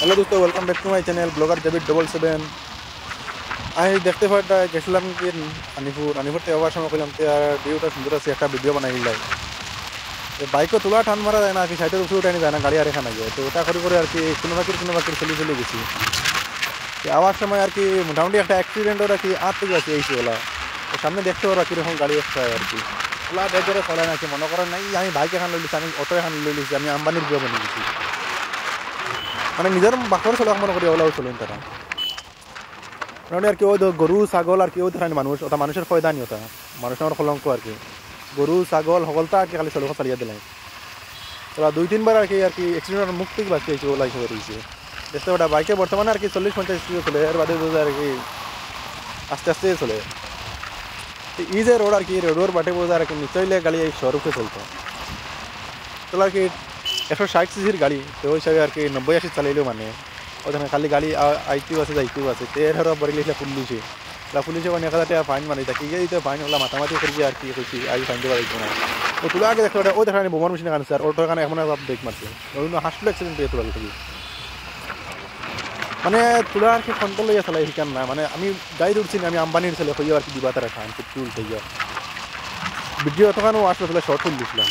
Hello दोस्तों, welcome back to my channel blogger David 77। আমি দেখতে পারটা গেছিলাম কি আনিপুর থেকে আবার সময় করলাম ভিউটা সুন্দর আছে, একটা ভিডিও বানাই দিলাই। বাইকও তোলা টান মারা যায় না আর কি, সাইডের উপরে উঠানি যায় না, গাড়ি আর এখানে যায়। তো ওটা করে আর কি কোনো বাকির চলে গেছি। আওয়ার সময় আর কি মোটামুটি একটা অ্যাক্সিডেন্ট আর কি থেকে আছে এইছি ওলা। তো সামনে দেখতে পারো কীরকম গাড়ি আসতে হয় আর কি। ওলা বেগ করে চলে না কি মনে করেন নাই আমি বাইক এখান লইছি, আমি অটো এখান লই লিছি, আমি আম্বানির ভিডিও বানিয়ে দিচ্ছি। মানে নিজের বাকর চলে মনে করি ওলাও চলুন তারা মোটামুটি আর কি। ওই গরু ছাগল আর কি ওই ধরেন মানুষ ওটা মানুষের ফয়দা নি, ওটা মানুষ আমার কলঙ্ক আর কি। গরু ছাগল সকলটা আর কি খালি চলক চালিয়ে দিলাই। ওরা 2-3 বার আর কি অ্যাক্সিডেন্টের মুখ থেকে বাঁচিয়ে ওলা হিসেবে রয়েছে। দেখতে ওটা বাইকে বর্তমানে আর কি 40-50 স্পিডে চলে, এর বাদে আর কি আস্তে আস্তে চলে। এই যে রোড আর কি রোডের বাটে বোঝা আর কি নিচইলে গাড়ি এই শহরকে চলতো চলো আর কি 160 সিসির গাড়ি। তো ওই হিসাবে আর কি 90-80 চালাইলেও মানে ওখানে খালি গাড়ি আইতেও আছে যাইতেও আছে। তের হারা বড়ি লিখলে পুলিশে মানে 1000 টাকা ফাইন মানে থাকি দিতে ফাইন ওলা মাতামাতি করি আর কি কইছি আই ফাইন দেওয়া যাইতো না। ও তুলা আগে দেখো ও দেখানি বোমার মেশিনে কানছে আর ওটার কারণে এখন ব্রেক মারছে, ওই হাসপাতাল অ্যাক্সিডেন্ট হয়ে তোলা থাকি। মানে তোলা আর কি কন্ট্রোল লইয়া চালাই শিকান না, মানে আমি গাড়ি উঠছি না, আমি আম্বানির ছেলে হইয়া আর কি দিবা তারা খান চুল থেকে ভিডিও তখন আসলে শর্ট ফিল্ম দিছিলাম।